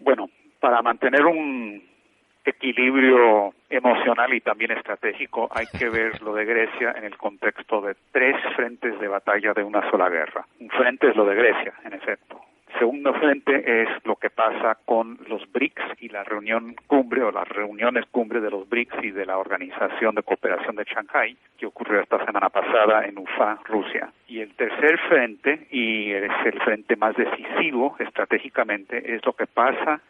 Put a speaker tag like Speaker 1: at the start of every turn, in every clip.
Speaker 1: Bueno, para mantener un equilibrio emocional y también estratégico, hay que ver lo de Grecia en el contexto de tres frentes de batalla de una sola guerra. Un frente es lo de Grecia, en efecto. El segundo frente es lo que pasa con los BRICS y la reunión cumbre o las reuniones cumbre de los BRICS y de la Organización de Cooperación de Shanghái, que ocurrió esta semana pasada en Ufa, Rusia. Y el tercer frente, y es el frente más decisivo estratégicamente, es lo que pasa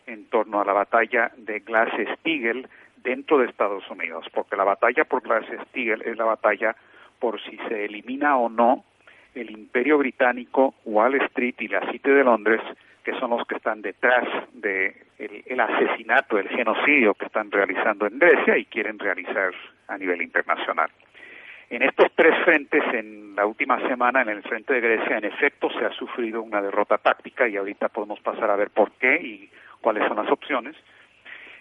Speaker 1: en torno a la batalla de Glass-Steagall dentro de Estados Unidos, porque la batalla por Glass-Steagall es la batalla por si se elimina o no el Imperio Británico, Wall Street y la City de Londres, que son los que están detrás de el asesinato, el genocidio que están realizando en Grecia y quieren realizar a nivel internacional. En estos tres frentes, en la última semana, en el frente de Grecia, en efecto, se ha sufrido una derrota táctica y ahorita podemos pasar a ver por qué y cuáles son las opciones.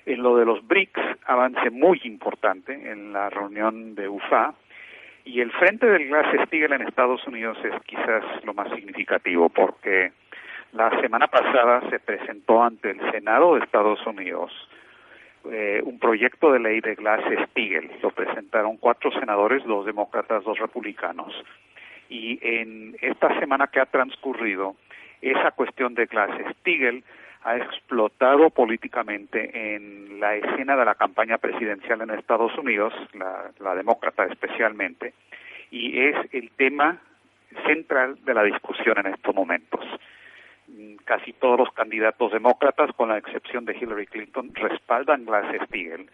Speaker 1: En lo de los BRICS, avance muy importante en la reunión de UFA, y el frente del Glass-Steagall en Estados Unidos es quizás lo más significativo, porque la semana pasada se presentó ante el Senado de Estados Unidos un proyecto de ley de Glass-Steagall. Lo presentaron 4 senadores, 2 demócratas, 2 republicanos. Y en esta semana que ha transcurrido, esa cuestión de Glass-Steagall ha explotado políticamente en la escena de la campaña presidencial en Estados Unidos, la demócrata especialmente, y es el tema central de la discusión en estos momentos. Casi todos los candidatos demócratas, con la excepción de Hillary Clinton, respaldan Glass-Steagall.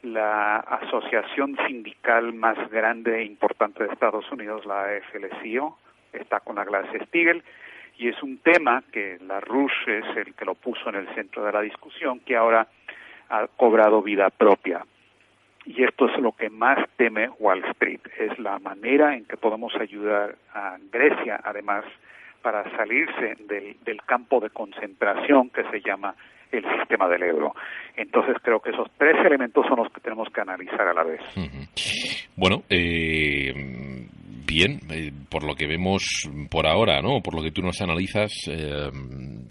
Speaker 1: La asociación sindical más grande e importante de Estados Unidos, la AFL-CIO, está con la Glass-Steagall, y es un tema que LaRouche es el que lo puso en el centro de la discusión, que ahora ha cobrado vida propia. Y esto es lo que más teme Wall Street, es la manera en que podemos ayudar a Grecia, además, para salirse del campo de concentración que se llama el sistema del euro. Entonces creo que esos 3 elementos son los que tenemos que analizar a la vez.
Speaker 2: Bueno, bien, por lo que vemos por ahora, ¿no? Por lo que tú nos analizas,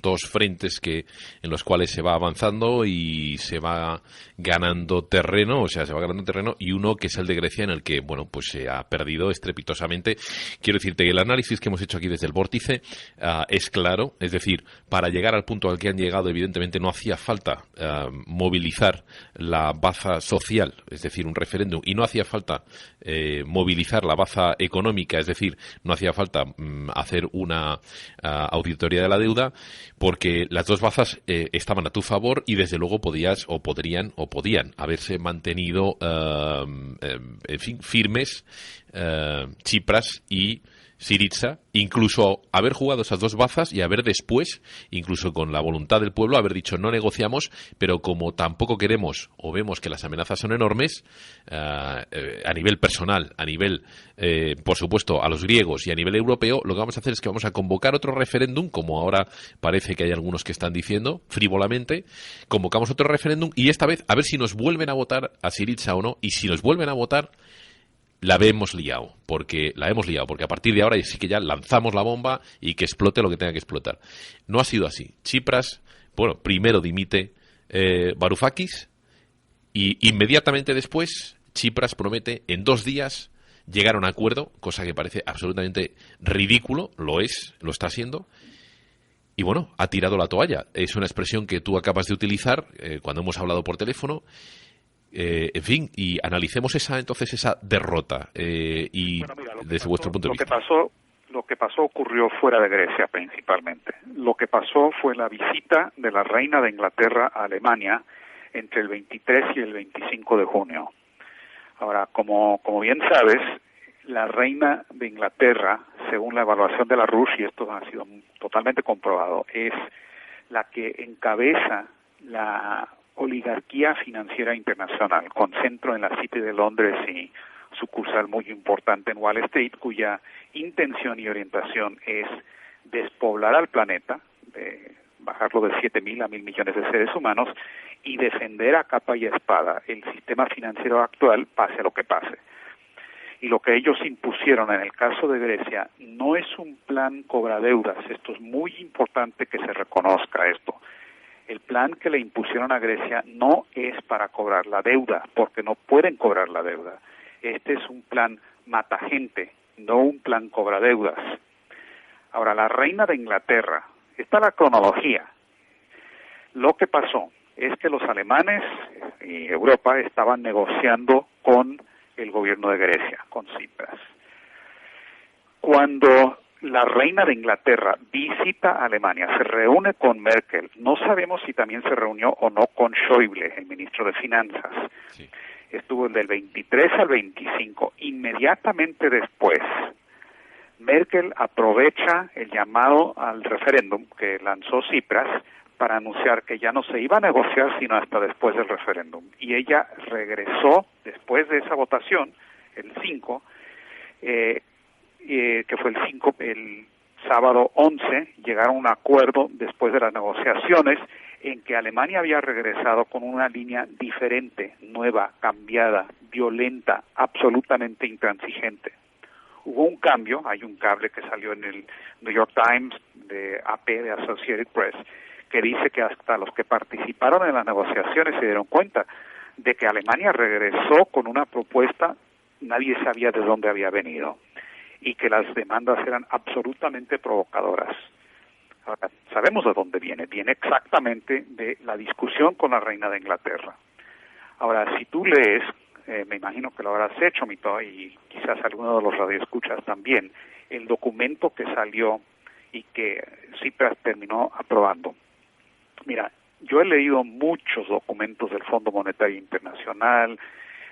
Speaker 2: 2 frentes en los cuales se va avanzando y se va ganando terreno, y uno que es el de Grecia, en el que, bueno, pues se ha perdido estrepitosamente. Quiero decirte que el análisis que hemos hecho aquí desde el vórtice es claro, es decir, para llegar al punto al que han llegado, evidentemente no hacía falta movilizar la baza social, es decir, un referéndum, y no hacía falta movilizar la baza económica, es decir, no hacía falta hacer una auditoría de la deuda, porque las 2 bazas estaban a tu favor y desde luego podían haberse mantenido en fin, firmes Tsipras y Syriza, incluso haber jugado esas 2 bazas y haber después, incluso con la voluntad del pueblo, haber dicho no negociamos, pero como tampoco queremos o vemos que las amenazas son enormes, a nivel personal, a nivel, por supuesto, a los griegos y a nivel europeo, lo que vamos a hacer es que vamos a convocar otro referéndum, como ahora parece que hay algunos que están diciendo, frívolamente, convocamos otro referéndum y esta vez a ver si nos vuelven a votar a Syriza o no, y si nos vuelven a votar, la hemos liado, porque a partir de ahora sí que ya lanzamos la bomba y que explote lo que tenga que explotar. No ha sido así. Tsipras, bueno, primero dimite Varoufakis y inmediatamente después Tsipras promete en 2 días llegar a un acuerdo, cosa que parece absolutamente ridículo, lo está siendo. Y bueno, ha tirado la toalla. Es una expresión que tú acabas de utilizar cuando hemos hablado por teléfono. En fin, y analicemos esa derrota y bueno, mira, desde vuestro punto de vista.
Speaker 1: Lo que pasó ocurrió fuera de Grecia principalmente. Lo que pasó fue la visita de la reina de Inglaterra a Alemania entre el 23 y el 25 de junio. Ahora, como bien sabes, la reina de Inglaterra, según la evaluación de LaRouche, y esto ha sido totalmente comprobado, es la que encabeza la oligarquía financiera internacional, con centro en la City de Londres y sucursal muy importante en Wall Street, cuya intención y orientación es despoblar al planeta, bajarlo de 7.000 a 1.000 millones de seres humanos y defender a capa y espada el sistema financiero actual, pase lo que pase. Y lo que ellos impusieron en el caso de Grecia no es un plan cobradeudas, esto es muy importante que se reconozca esto. El plan que le impusieron a Grecia no es para cobrar la deuda, porque no pueden cobrar la deuda. Este es un plan mata gente, no un plan cobra deudas. Ahora, la reina de Inglaterra, esta es la cronología. Lo que pasó es que los alemanes y Europa estaban negociando con el gobierno de Grecia, con Tsipras. Cuando la reina de Inglaterra visita a Alemania, se reúne con Merkel, no sabemos si también se reunió o no con Schäuble, el ministro de Finanzas. Sí. Estuvo del 23 al 25. Inmediatamente después, Merkel aprovecha el llamado al referéndum que lanzó Tsipras para anunciar que ya no se iba a negociar sino hasta después del referéndum. Y ella regresó después de esa votación, el 5, que fue el sábado 11, llegaron a un acuerdo después de las negociaciones en que Alemania había regresado con una línea diferente, nueva, cambiada, violenta, absolutamente intransigente. Hubo un cambio, hay un cable que salió en el New York Times, de AP, de Associated Press, que dice que hasta los que participaron en las negociaciones se dieron cuenta de que Alemania regresó con una propuesta, nadie sabía de dónde había venido, y que las demandas eran absolutamente provocadoras. Ahora, sabemos de dónde viene exactamente de la discusión con la reina de Inglaterra. Ahora, si tú lees, me imagino que lo habrás hecho, Mito, y quizás alguno de los radioescuchas también, el documento que salió y que Tsipras terminó aprobando. Mira, yo he leído muchos documentos del Fondo Monetario Internacional,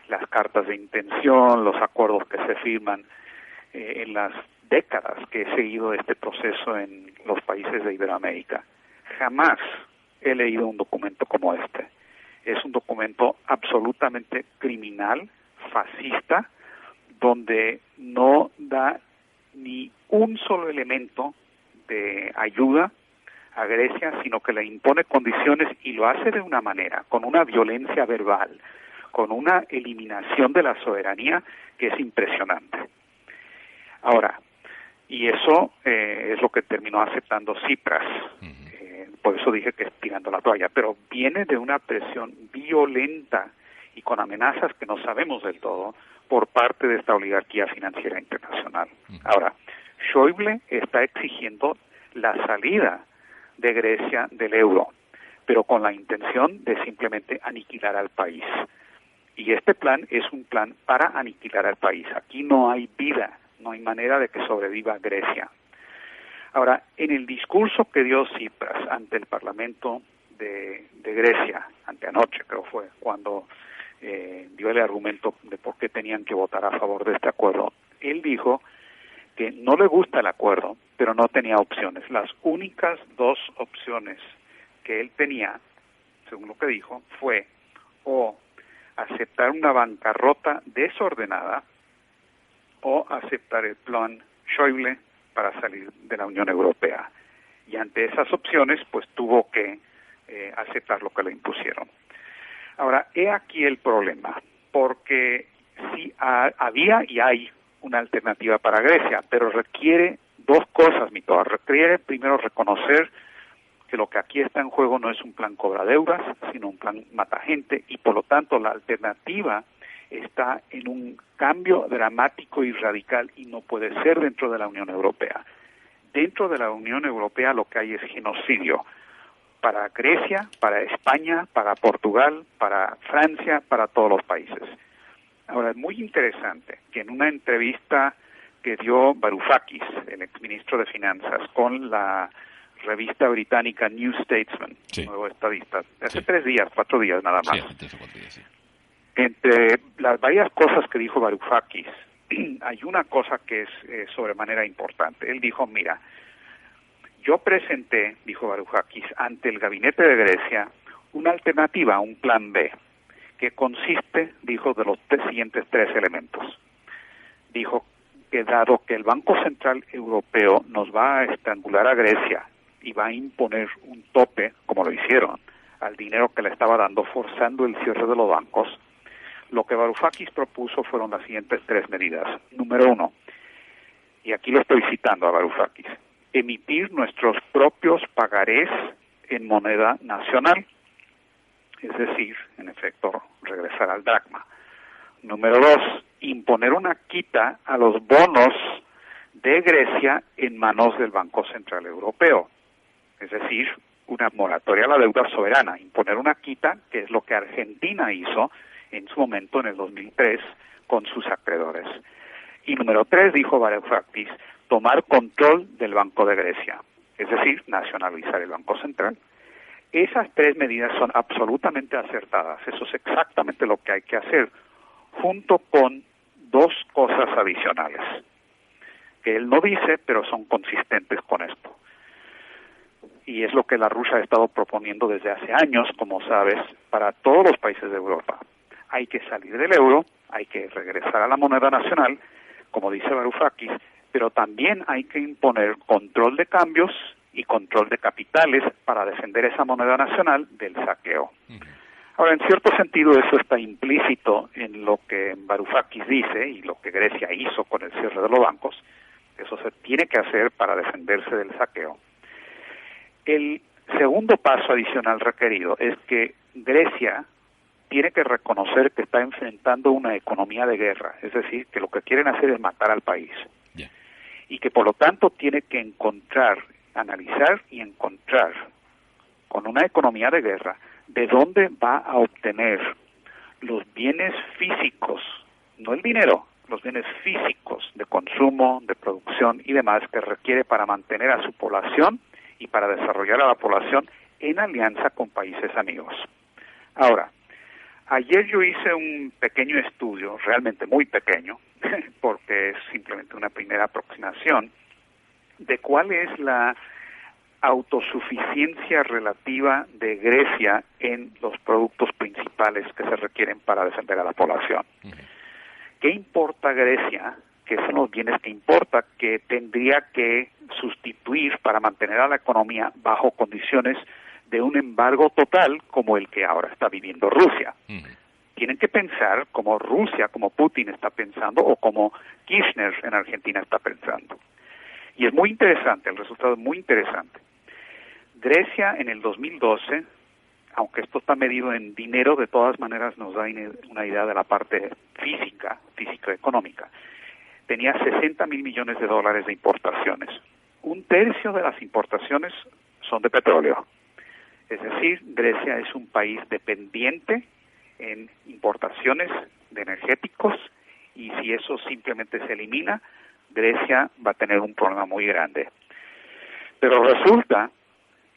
Speaker 1: las cartas de intención, los acuerdos que se firman en las décadas que he seguido este proceso en los países de Iberoamérica. Jamás he leído un documento como este. Es un documento absolutamente criminal, fascista, donde no da ni un solo elemento de ayuda a Grecia, sino que le impone condiciones y lo hace de una manera, con una violencia verbal, con una eliminación de la soberanía que es impresionante. Ahora, y eso es lo que terminó aceptando Tsipras. Por eso dije que es tirando la toalla, pero viene de una presión violenta y con amenazas que no sabemos del todo por parte de esta oligarquía financiera internacional. Ahora, Schäuble está exigiendo la salida de Grecia del euro, pero con la intención de simplemente aniquilar al país. Y este plan es un plan para aniquilar al país. Aquí no hay vida, no hay manera de que sobreviva Grecia. Ahora, en el discurso que dio Tsipras ante el Parlamento de Grecia, anteanoche creo fue, cuando dio el argumento de por qué tenían que votar a favor de este acuerdo, él dijo que no le gusta el acuerdo, pero no tenía opciones. Las únicas dos opciones que él tenía, según lo que dijo, fue o aceptar una bancarrota desordenada o aceptar el plan Schäuble para salir de la Unión Europea. Y ante esas opciones, pues tuvo que aceptar lo que le impusieron. Ahora, he aquí el problema, porque sí había y hay una alternativa para Grecia, pero requiere dos cosas, Mito. Requiere primero reconocer que lo que aquí está en juego no es un plan cobra deudas, sino un plan mata gente, y por lo tanto la alternativa está en un cambio dramático y radical y no puede ser dentro de la Unión Europea. Dentro de la Unión Europea lo que hay es genocidio para Grecia, para España, para Portugal, para Francia, para todos los países. Ahora, es muy interesante que en una entrevista que dio Varoufakis, el exministro de Finanzas, con la revista británica New Statesman, nuevo estadista, hace 4 días nada más. Sí, 3 o 4 días, sí. Entre las varias cosas que dijo Varoufakis, hay una cosa que es sobremanera importante. Él dijo, mira, yo presenté, dijo Varoufakis, ante el gabinete de Grecia una alternativa, un plan B, que consiste, dijo, de los siguientes 3 elementos. Dijo que dado que el Banco Central Europeo nos va a estrangular a Grecia y va a imponer un tope, como lo hicieron, al dinero que le estaba dando, forzando el cierre de los bancos, lo que Varoufakis propuso fueron las siguientes 3 medidas. Número 1, y aquí lo estoy citando a Varoufakis, emitir nuestros propios pagarés en moneda nacional, es decir, en efecto, regresar al dracma. Número 2, imponer una quita a los bonos de Grecia en manos del Banco Central Europeo, es decir, una moratoria a la deuda soberana, imponer una quita, que es lo que Argentina hizo en su momento en el 2003 con sus acreedores. Y número 3, dijo Varoufakis, tomar control del Banco de Grecia, es decir, nacionalizar el Banco Central. Esas 3 medidas son absolutamente acertadas, eso es exactamente lo que hay que hacer, junto con 2 cosas adicionales, que él no dice, pero son consistentes con esto. Y es lo que la Rusia ha estado proponiendo desde hace años, como sabes, para todos los países de Europa. Hay que salir del euro, hay que regresar a la moneda nacional, como dice Varoufakis, pero también hay que imponer control de cambios y control de capitales para defender esa moneda nacional del saqueo. Ahora, en cierto sentido, eso está implícito en lo que Varoufakis dice y lo que Grecia hizo con el cierre de los bancos. Eso se tiene que hacer para defenderse del saqueo. El segundo paso adicional requerido es que Grecia tiene que reconocer que está enfrentando una economía de guerra, es decir, que lo que quieren hacer es matar al país. Yeah. Y que por lo tanto tiene que analizar y encontrar con una economía de guerra de dónde va a obtener los bienes físicos, no el dinero, los bienes físicos de consumo, de producción y demás que requiere para mantener a su población y para desarrollar a la población en alianza con países amigos. Ahora, ayer yo hice un pequeño estudio, realmente muy pequeño, porque es simplemente una primera aproximación, de cuál es la autosuficiencia relativa de Grecia en los productos principales que se requieren para defender a la población. ¿Qué importa Grecia? ¿Qué son los bienes que importa que tendría que sustituir para mantener a la economía bajo condiciones de un embargo total como el que ahora está viviendo Rusia? Tienen que pensar como Rusia, como Putin está pensando o como Kirchner en Argentina está pensando. Y es muy interesante, el resultado es muy interesante. Grecia en el 2012, aunque esto está medido en dinero, de todas maneras nos da una idea de la parte físico-económica. Tenía 60,000 millones de dólares de importaciones. 1/3 de las importaciones son de petróleo. Es decir, Grecia es un país dependiente en importaciones de energéticos y si eso simplemente se elimina, Grecia va a tener un problema muy grande. Pero resulta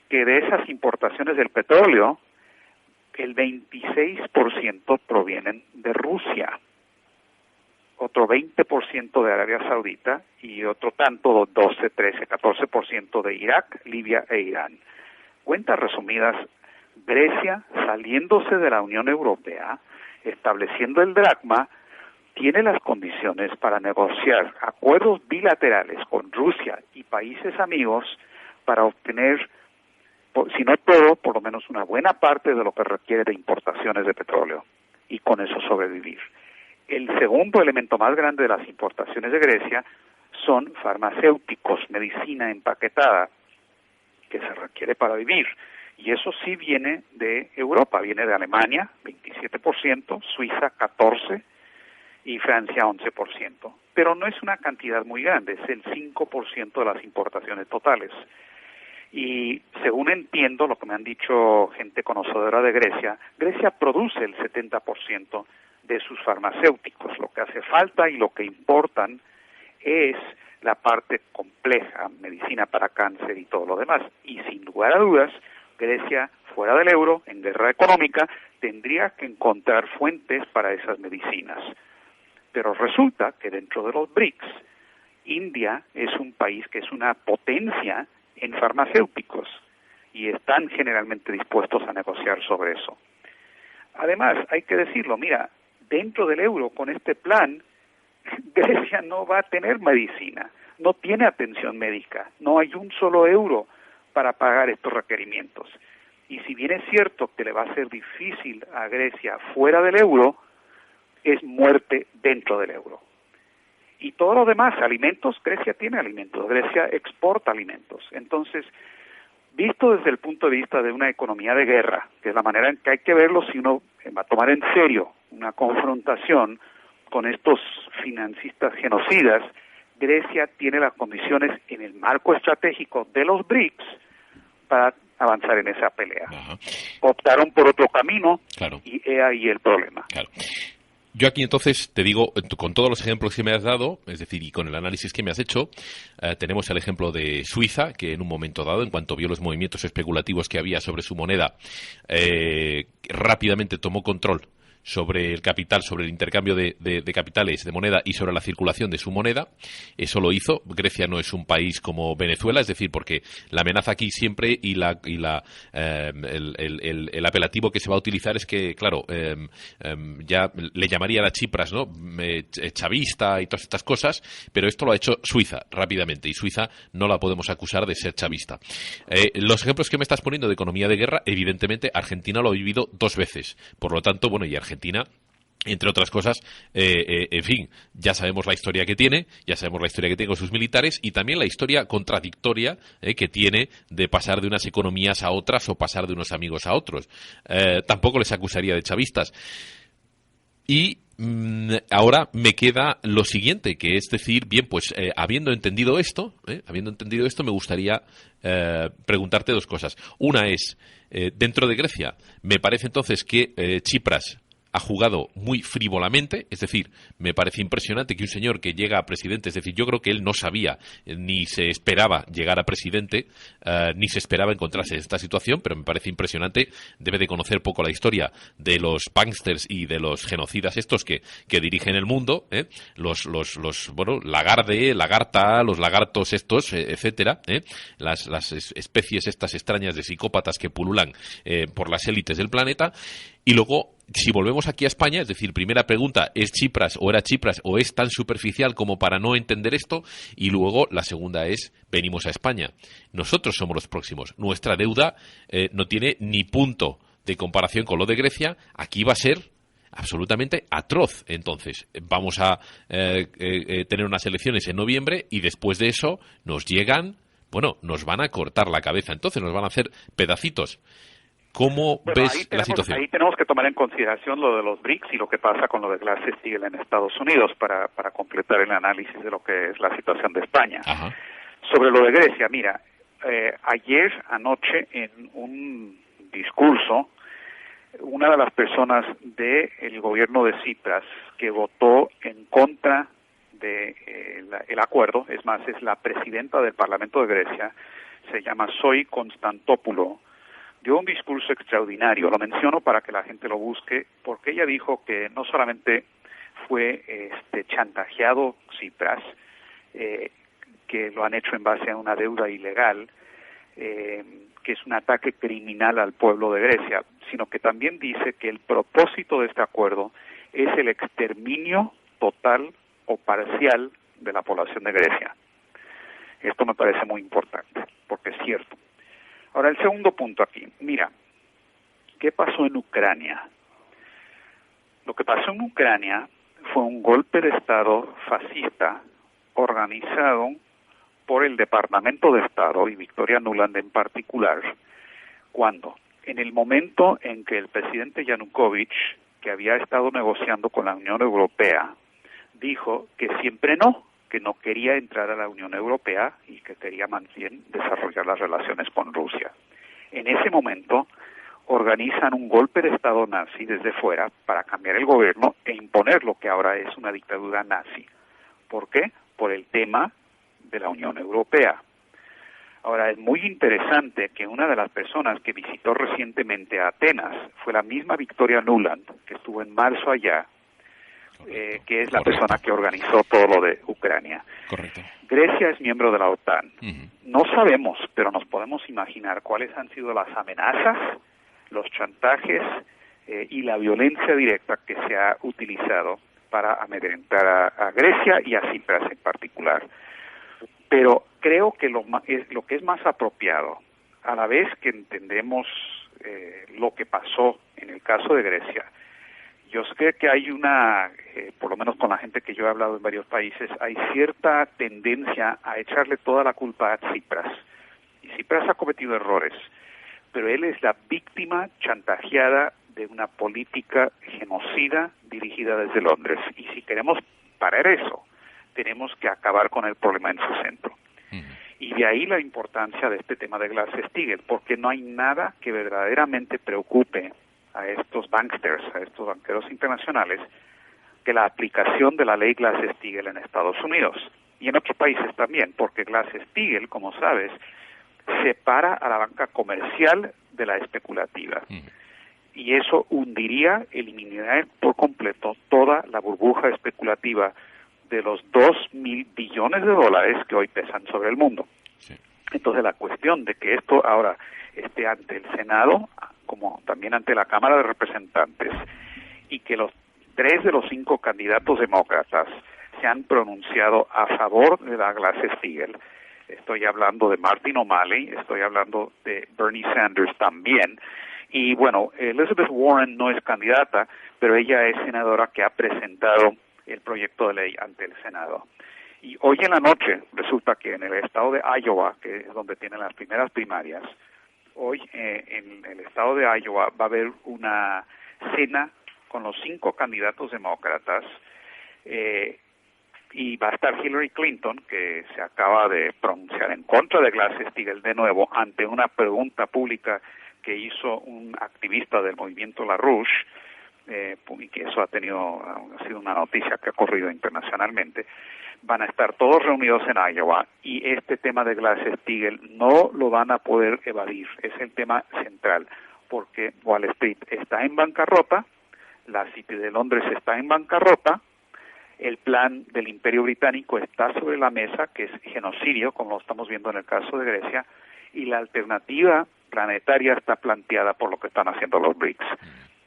Speaker 1: que de esas importaciones del petróleo, el 26% provienen de Rusia, otro 20% de Arabia Saudita y otro tanto, 12, 13, 14% de Irak, Libia e Irán. Cuentas resumidas, Grecia, saliéndose de la Unión Europea, estableciendo el dracma, tiene las condiciones para negociar acuerdos bilaterales con Rusia y países amigos para obtener, si no todo, por lo menos una buena parte de lo que requiere de importaciones de petróleo y con eso sobrevivir. El segundo elemento más grande de las importaciones de Grecia son farmacéuticos, medicina empaquetada, que se requiere para vivir. Y eso sí viene de Europa, viene de Alemania, 27%, Suiza, 14%, y Francia, 11%. Pero no es una cantidad muy grande, es el 5% de las importaciones totales. Y según entiendo, lo que me han dicho gente conocedora de Grecia, Grecia produce el 70% de sus farmacéuticos. Lo que hace falta y lo que importan es la parte compleja, medicina para cáncer y todo lo demás. Y sin lugar a dudas, Grecia, fuera del euro, en guerra económica, tendría que encontrar fuentes para esas medicinas. Pero resulta que dentro de los BRICS, India es un país que es una potencia en farmacéuticos y están generalmente dispuestos a negociar sobre eso. Además, hay que decirlo, mira, dentro del euro, con este plan, Grecia no va a tener medicina, no tiene atención médica, no hay un solo euro para pagar estos requerimientos. Y si bien es cierto que le va a ser difícil a Grecia fuera del euro, es muerte dentro del euro. Y todo lo demás, alimentos, Grecia tiene alimentos, Grecia exporta alimentos. Entonces, visto desde el punto de vista de una economía de guerra, que es la manera en que hay que verlo si uno va a tomar en serio una confrontación con estos financistas genocidas, Grecia tiene las condiciones en el marco estratégico de los BRICS para avanzar en esa pelea.
Speaker 2: Ajá.
Speaker 1: Optaron por otro camino,
Speaker 2: Claro.
Speaker 1: y he ahí el problema.
Speaker 2: Claro. Yo aquí entonces te digo, con todos los ejemplos que me has dado, es decir, y con el análisis que me has hecho, tenemos el ejemplo de Suiza, que en un momento dado, en cuanto vio los movimientos especulativos que había sobre su moneda, rápidamente tomó control sobre el capital, sobre el intercambio de capitales, de moneda y sobre la circulación de su moneda. Eso lo hizo. Grecia no es un país como Venezuela, es decir, porque la amenaza aquí siempre el apelativo que se va a utilizar es que, claro, ya le llamarían a Tsipras, ¿no? Chavista y todas estas cosas, pero esto lo ha hecho Suiza rápidamente y Suiza no la podemos acusar de ser chavista. Los ejemplos que me estás poniendo de economía de guerra, evidentemente Argentina lo ha vivido 2 veces. Por lo tanto, bueno, y Argentina, entre otras cosas, en fin, ya sabemos la historia que tiene, con sus militares y también la historia contradictoria que tiene de pasar de unas economías a otras o pasar de unos amigos a otros. Tampoco les acusaría de chavistas. Y ahora me queda lo siguiente, que es decir, bien, pues habiendo entendido esto, me gustaría preguntarte 2 cosas. Una es, dentro de Grecia, me parece entonces que Tsipras ha jugado muy frívolamente, es decir, me parece impresionante que un señor que llega a presidente, es decir, yo creo que él no sabía ni se esperaba llegar a presidente, ni se esperaba encontrarse en esta situación, pero me parece impresionante, debe de conocer poco la historia de los banksters y de los genocidas estos que dirigen el mundo, los Lagarde, Lagarta, los lagartos estos, etcétera, las especies estas extrañas de psicópatas que pululan por las élites del planeta. Y luego, si volvemos aquí a España, es decir, primera pregunta, ¿es Tsipras o era Tsipras o es tan superficial como para no entender esto? Y luego la segunda es, venimos a España. Nosotros somos los próximos. Nuestra deuda no tiene ni punto de comparación con lo de Grecia. Aquí va a ser absolutamente atroz. Entonces, vamos a tener unas elecciones en noviembre y después de eso nos van a cortar la cabeza. Entonces nos van a hacer pedacitos. ¿Cómo ves la situación?
Speaker 1: Ahí tenemos que tomar en consideración lo de los BRICS y lo que pasa con lo de Glass-Steagall en Estados Unidos para completar el análisis de lo que es la situación de España.
Speaker 2: Ajá.
Speaker 1: Sobre lo de Grecia, mira, anoche en un discurso, una de las personas del gobierno de Tsipras que votó en contra de el acuerdo, es más, es la presidenta del Parlamento de Grecia, se llama Zoe Konstantopoulou, dio un discurso extraordinario. Lo menciono para que la gente lo busque, porque ella dijo que no solamente fue chantajeado Tsipras, que lo han hecho en base a una deuda ilegal, que es un ataque criminal al pueblo de Grecia, sino que también dice que el propósito de este acuerdo es el exterminio total o parcial de la población de Grecia. Esto me parece muy importante, porque es cierto. Ahora, el segundo punto aquí. Mira, ¿qué pasó en Ucrania? Lo que pasó en Ucrania fue un golpe de Estado fascista organizado por el Departamento de Estado y Victoria Nuland en particular, cuando en el momento en que el presidente Yanukovych, que había estado negociando con la Unión Europea, dijo que siempre no, que no quería entrar a la Unión Europea y que quería más bien desarrollar las relaciones con Rusia. En ese momento organizan un golpe de Estado nazi desde fuera para cambiar el gobierno e imponer lo que ahora es una dictadura nazi. ¿Por qué? Por el tema de la Unión Europea. Ahora, es muy interesante que una de las personas que visitó recientemente a Atenas fue la misma Victoria Nuland, que estuvo en marzo allá, que es la persona que organizó todo lo de Ucrania.
Speaker 2: Correcto.
Speaker 1: Grecia es miembro de la OTAN. No sabemos, pero nos podemos imaginar cuáles han sido las amenazas, los chantajes y la violencia directa que se ha utilizado para amedrentar a Grecia y a Tsipras en particular. Pero creo que lo que es más apropiado, a la vez que entendemos lo que pasó en el caso de Grecia, yo sé que hay por lo menos con la gente que yo he hablado en varios países, hay cierta tendencia a echarle toda la culpa a Tsipras. Y Tsipras ha cometido errores, pero él es la víctima chantajeada de una política genocida dirigida desde Londres. Y si queremos parar eso, tenemos que acabar con el problema en su centro. Y de ahí la importancia de este tema de Glass-Steagall, porque no hay nada que verdaderamente preocupe a estos banksters, a estos banqueros internacionales, que la aplicación de la ley Glass-Steagall en Estados Unidos y en otros países también, porque Glass-Steagall, como sabes, separa a la banca comercial de la especulativa. Y eso hundiría, eliminaría por completo toda la burbuja especulativa de los 2.000 billones de dólares que hoy pesan sobre el mundo. Sí. Entonces la cuestión de que esto ahora esté ante el Senado, como también ante la Cámara de Representantes, y que los 3 de los 5 candidatos demócratas se han pronunciado a favor de la Glass-Steagall. Estoy hablando de Martin O'Malley, estoy hablando de Bernie Sanders también. Y bueno, Elizabeth Warren no es candidata, pero ella es senadora que ha presentado el proyecto de ley ante el Senado. Y hoy en la noche resulta que en el estado de Iowa, que es donde tienen las primeras primarias, hoy en el estado de Iowa va a haber una cena con los 5 candidatos demócratas, y va a estar Hillary Clinton, que se acaba de pronunciar en contra de Glass-Steagall de nuevo ante una pregunta pública que hizo un activista del movimiento LaRouche, y que eso ha sido una noticia que ha corrido internacionalmente. Van a estar todos reunidos en Iowa y este tema de Glass-Steagall no lo van a poder evadir. Es el tema central, porque Wall Street está en bancarrota, la City de Londres está en bancarrota, el plan del Imperio Británico está sobre la mesa, que es genocidio, como lo estamos viendo en el caso de Grecia, y la alternativa planetaria está planteada por lo que están haciendo los BRICS.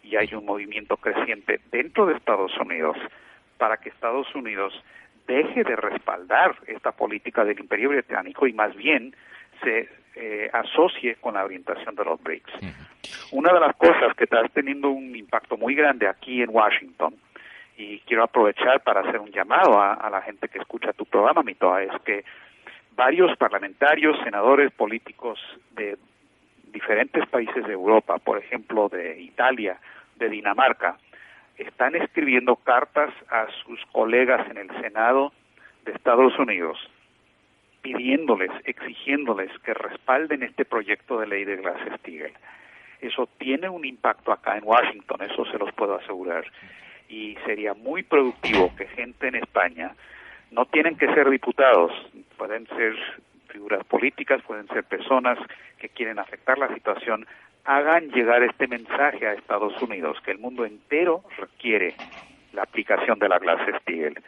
Speaker 1: Y hay un movimiento creciente dentro de Estados Unidos para que Estados Unidos deje de respaldar esta política del Imperio Británico y más bien se asocie con la orientación de los BRICS. Una de las cosas que está teniendo un impacto muy grande aquí en Washington, y quiero aprovechar para hacer un llamado a la gente que escucha tu programa, Mitoa, es que varios parlamentarios, senadores, políticos de diferentes países de Europa, por ejemplo de Italia, de Dinamarca, están escribiendo cartas a sus colegas en el Senado de Estados Unidos, pidiéndoles, exigiéndoles que respalden este proyecto de ley de Glass-Steagall. Eso tiene un impacto acá en Washington, eso se los puedo asegurar. Y sería muy productivo que gente en España, no tienen que ser diputados, pueden ser figuras políticas, pueden ser personas que quieren afectar la situación, hagan llegar este mensaje a Estados Unidos, que el mundo entero requiere la aplicación de la Glass-Steagall.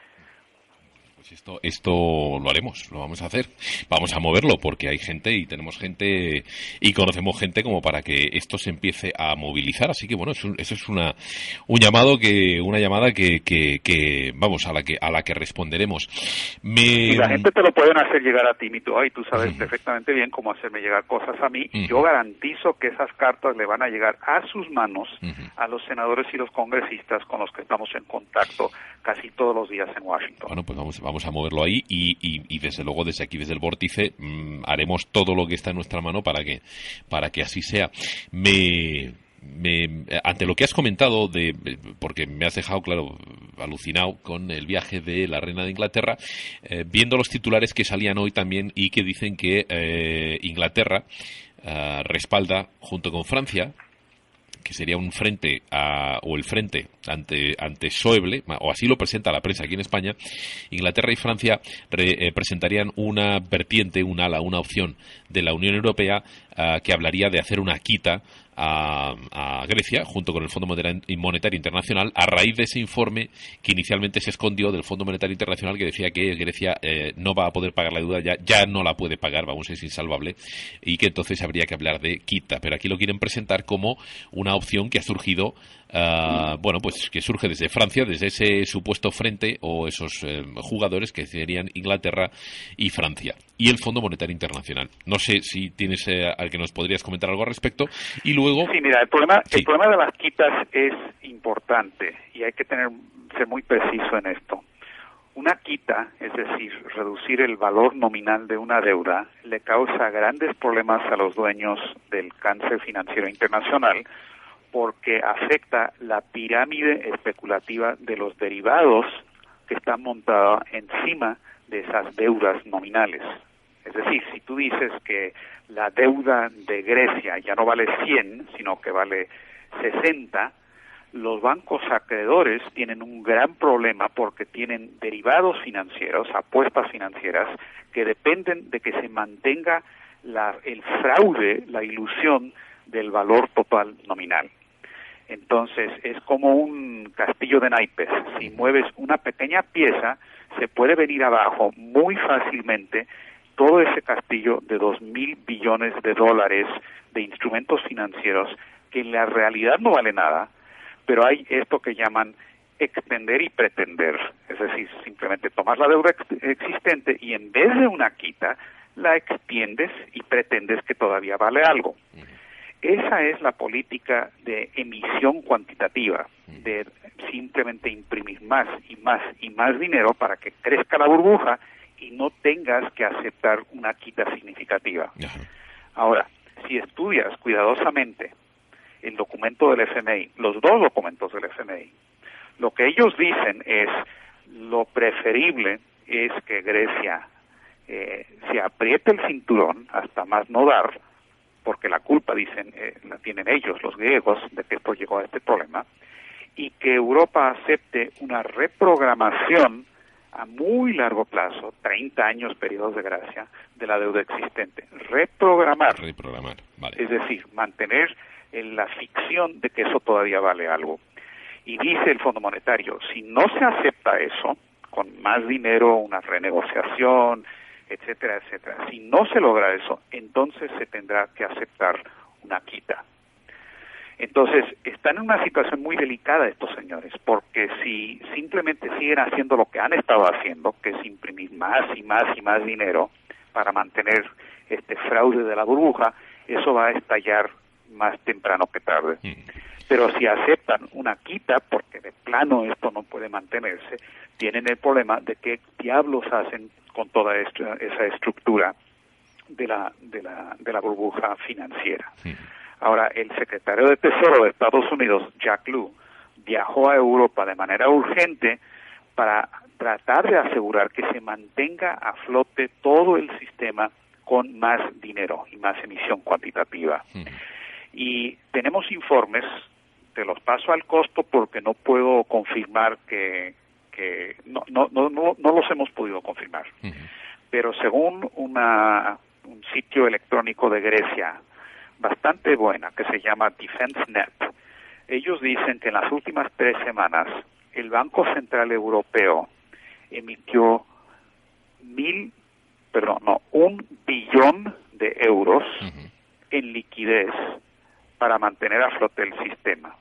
Speaker 2: Pues esto lo haremos, lo vamos a hacer, vamos a moverlo porque hay gente y tenemos gente y conocemos gente como para que esto se empiece a movilizar, así que bueno, eso es una llamada que vamos, a la que responderemos.
Speaker 1: Y la gente te lo pueden hacer llegar a ti, Mito, y tú sabes perfectamente bien cómo hacerme llegar cosas a mí, y yo garantizo que esas cartas le van a llegar a sus manos a los senadores y los congresistas con los que estamos en contacto casi todos los días en Washington.
Speaker 2: Bueno, pues vamos a moverlo ahí y desde luego desde aquí, desde el Vórtice, haremos todo lo que está en nuestra mano para que así sea. Ante lo que has comentado, porque me has dejado, claro, alucinado con el viaje de la reina de Inglaterra, viendo los titulares que salían hoy también y que dicen que Inglaterra respalda junto con Francia, que sería un frente o el frente ante Schäuble, o así lo presenta la prensa aquí en España. Inglaterra y Francia presentarían una vertiente, un ala, una opción de la Unión Europea que hablaría de hacer una quita a Grecia junto con el Fondo Monetario Internacional a raíz de ese informe que inicialmente se escondió del Fondo Monetario Internacional, que decía que Grecia no va a poder pagar la deuda, ya no la puede pagar, vamos, es insalvable, y que entonces habría que hablar de quita, pero aquí lo quieren presentar como una opción que ha surgido bueno, pues que surge desde Francia, desde ese supuesto frente o esos jugadores que serían Inglaterra y Francia y el Fondo Monetario Internacional. No sé si tienes al que nos podrías comentar algo al respecto. Y luego
Speaker 1: sí, mira, el problema de las quitas es importante y hay que ser muy preciso en esto. Una quita, es decir, reducir el valor nominal de una deuda, le causa grandes problemas a los dueños del cáncer financiero internacional porque afecta la pirámide especulativa de los derivados que están montada encima de esas deudas nominales. Es decir, si tú dices que la deuda de Grecia ya no vale 100, sino que vale 60, los bancos acreedores tienen un gran problema porque tienen derivados financieros, apuestas financieras, que dependen de que se mantenga el fraude, la ilusión del valor total nominal. Entonces, es como un castillo de naipes. Si mueves una pequeña pieza, se puede venir abajo muy fácilmente todo ese castillo de 2.000 billones de dólares de instrumentos financieros que en la realidad no vale nada, pero hay esto que llaman extender y pretender. Es decir, simplemente tomas la deuda existente y en vez de una quita, la extiendes y pretendes que todavía vale algo. Esa es la política de emisión cuantitativa, de simplemente imprimir más y más y más dinero para que crezca la burbuja y no tengas que aceptar una quita significativa. Ahora, si estudias cuidadosamente el documento del FMI, los dos documentos del FMI, lo que ellos dicen es lo preferible es que Grecia se apriete el cinturón hasta más no dar, porque la culpa, dicen, la tienen ellos, los griegos, de que esto llegó a este problema, y que Europa acepte una reprogramación a muy largo plazo, 30 años, periodos de gracia, de la deuda existente. Reprogramar.
Speaker 2: Vale.
Speaker 1: Es decir, mantener la ficción de que eso todavía vale algo. Y dice el Fondo Monetario, si no se acepta eso, con más dinero, una renegociación, etcétera, etcétera, si no se logra eso, entonces se tendrá que aceptar una quita. Entonces, están en una situación muy delicada estos señores, porque si simplemente siguen haciendo lo que han estado haciendo, que es imprimir más y más y más dinero para mantener este fraude de la burbuja, eso va a estallar más temprano que tarde. Pero si aceptan una quita, porque de plano esto no puede mantenerse, tienen el problema de qué diablos hacen con toda esa estructura de la burbuja financiera. Ahora, el secretario de Tesoro de Estados Unidos, Jack Lew, viajó a Europa de manera urgente para tratar de asegurar que se mantenga a flote todo el sistema con más dinero y más emisión cuantitativa. Y tenemos informes, te los paso al costo porque no puedo confirmar que no los hemos podido confirmar. Pero según un sitio electrónico de Grecia bastante buena que se llama DefenseNet, ellos dicen que en las últimas 3 semanas el Banco Central Europeo emitió 1 billón de euros en liquidez para mantener a flote el sistema.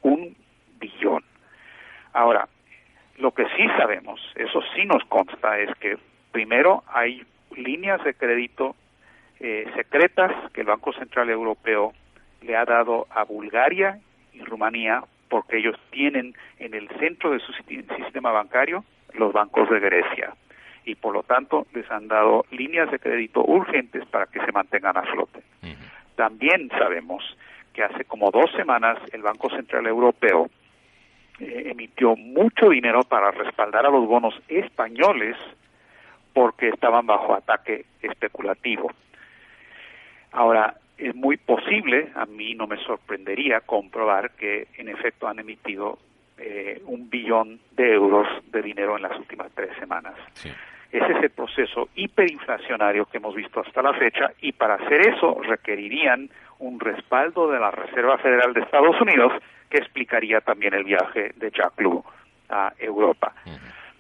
Speaker 1: 1 billón. Ahora, lo que sí sabemos, eso sí nos consta, es que primero hay líneas de crédito secretas que el Banco Central Europeo le ha dado a Bulgaria y Rumanía porque ellos tienen en el centro de su sistema bancario los bancos de Grecia y por lo tanto les han dado líneas de crédito urgentes para que se mantengan a flote. También sabemos que hace como 2 semanas el Banco Central Europeo emitió mucho dinero para respaldar a los bonos españoles porque estaban bajo ataque especulativo. Ahora, es muy posible, a mí no me sorprendería comprobar que en efecto han emitido 1 billón de euros de dinero en las últimas 3 semanas. Sí. Ese es el proceso hiperinflacionario que hemos visto hasta la fecha y para hacer eso requerirían un respaldo de la Reserva Federal de Estados Unidos que explicaría también el viaje de Jack Lew a Europa.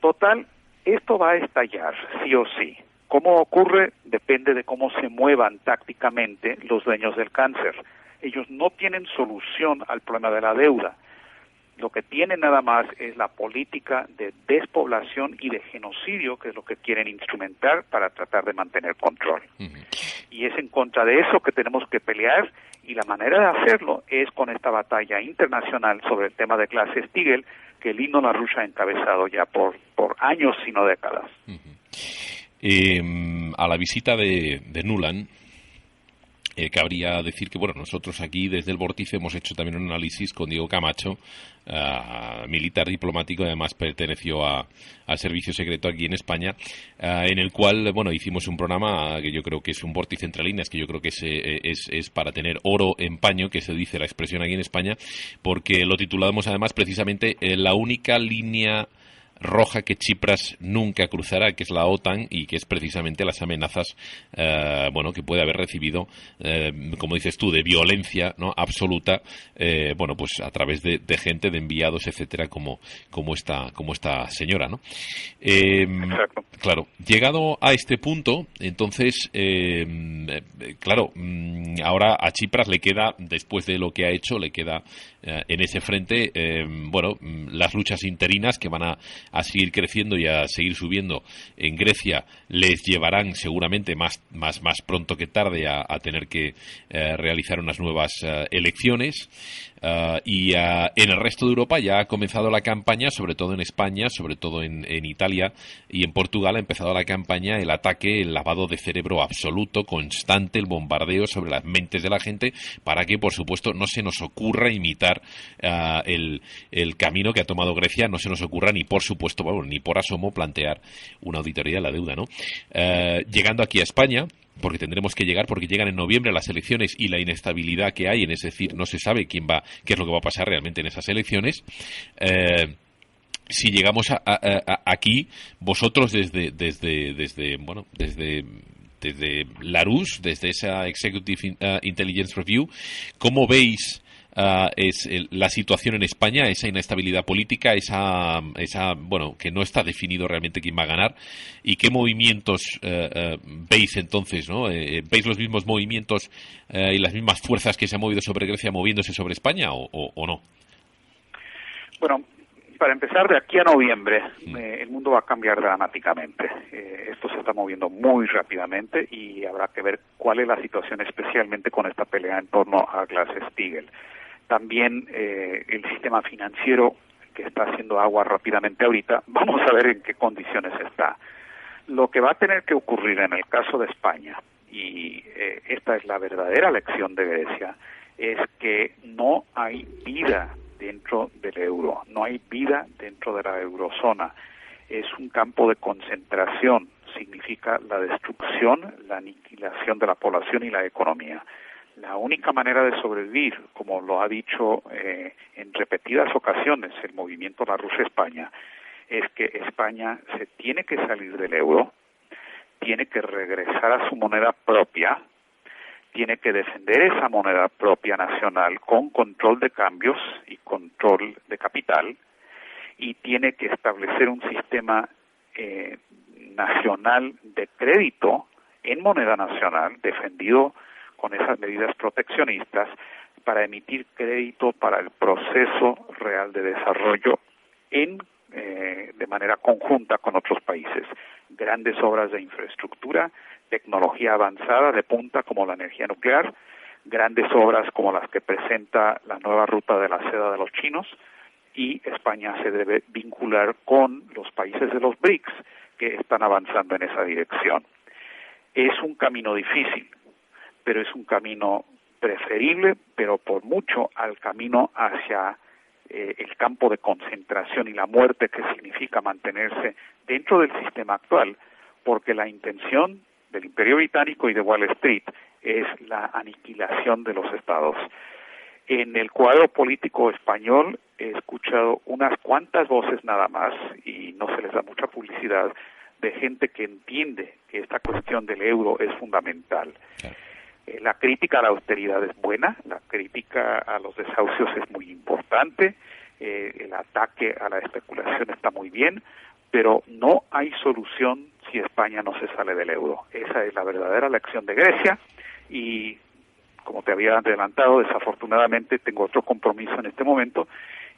Speaker 1: Total, esto va a estallar sí o sí. ¿Cómo ocurre? Depende de cómo se muevan tácticamente los dueños del cáncer. Ellos no tienen solución al problema de la deuda. Lo que tienen nada más es la política de despoblación y de genocidio, que es lo que quieren instrumentar para tratar de mantener control. Y es en contra de eso que tenemos que pelear, y la manera de hacerlo es con esta batalla internacional sobre el tema de Glass-Steagall, que Lino LaRouche ha encabezado ya por años, si no décadas.
Speaker 2: A la visita de Nuland, cabría decir que, bueno, nosotros aquí desde el Vórtice hemos hecho también un análisis con Diego Camacho, militar diplomático, además perteneció al servicio secreto aquí en España, en el cual, bueno, hicimos un programa que yo creo que es un vórtice entre líneas, que yo creo que es para tener oro en paño, que se dice la expresión aquí en España, porque lo titulamos además precisamente la única línea roja que Tsipras nunca cruzará, que es la OTAN, y que es precisamente las amenazas que puede haber recibido, como dices tú, de violencia, ¿no?, absoluta, pues a través de gente, de enviados, etcétera, como esta señora, ¿no? Claro, llegado a este punto, entonces, claro, ahora a Tsipras le queda, después de lo que ha hecho, le queda en ese frente, las luchas interinas que van a seguir creciendo y a seguir subiendo en Grecia, les llevarán seguramente más pronto que tarde a tener que realizar unas nuevas elecciones. Y en el resto de Europa ya ha comenzado la campaña, sobre todo en España, sobre todo en Italia y en Portugal ha empezado la campaña, el ataque, el lavado de cerebro absoluto, constante, el bombardeo sobre las mentes de la gente, para que, por supuesto, no se nos ocurra imitar el camino que ha tomado Grecia, no se nos ocurra ni, por supuesto, ni por asomo plantear una auditoría de la deuda, ¿no? Llegando aquí a España, porque tendremos que llegar, porque llegan en noviembre las elecciones y la inestabilidad que hay, es decir, no se sabe qué es lo que va a pasar realmente en esas elecciones. Si llegamos aquí, vosotros desde LaRouche, desde esa Executive Intelligence Review, ¿cómo veis la situación en España, esa inestabilidad política, esa que no está definido realmente quién va a ganar, y qué movimientos veis entonces, ¿no? ¿Veis los mismos movimientos y las mismas fuerzas que se han movido sobre Grecia moviéndose sobre España o no?
Speaker 1: Bueno, para empezar, de aquí a noviembre el mundo va a cambiar dramáticamente. Esto se está moviendo muy rápidamente y habrá que ver cuál es la situación, especialmente con esta pelea en torno a Glass-Steagall. También el sistema financiero, que está haciendo agua rápidamente ahorita, vamos a ver en qué condiciones está. Lo que va a tener que ocurrir en el caso de España, y esta es la verdadera lección de Grecia, es que no hay vida dentro del euro, no hay vida dentro de la eurozona. Es un campo de concentración, significa la destrucción, la aniquilación de la población y la economía. La única manera de sobrevivir, como lo ha dicho en repetidas ocasiones el movimiento LaRouche España, es que España se tiene que salir del euro, tiene que regresar a su moneda propia, tiene que defender esa moneda propia nacional con control de cambios y control de capital, y tiene que establecer un sistema nacional de crédito en moneda nacional, defendido con esas medidas proteccionistas, para emitir crédito para el proceso real de desarrollo de manera conjunta con otros países. Grandes obras de infraestructura, tecnología avanzada de punta como la energía nuclear, grandes obras como las que presenta la nueva ruta de la seda de los chinos, y España se debe vincular con los países de los BRICS que están avanzando en esa dirección. Es un camino difícil, pero es un camino preferible, pero por mucho, al camino hacia el campo de concentración y la muerte que significa mantenerse dentro del sistema actual, porque la intención del Imperio Británico y de Wall Street es la aniquilación de los estados. En el cuadro político español he escuchado unas cuantas voces nada más, y no se les da mucha publicidad, de gente que entiende que esta cuestión del euro es fundamental. La crítica a la austeridad es buena, la crítica a los desahucios es muy importante, el ataque a la especulación está muy bien, pero no hay solución si España no se sale del euro. Esa es la verdadera lección de Grecia, y como te había adelantado, desafortunadamente tengo otro compromiso en este momento,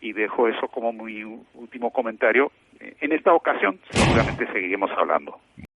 Speaker 1: y dejo eso como mi último comentario. En esta ocasión seguramente seguiremos hablando.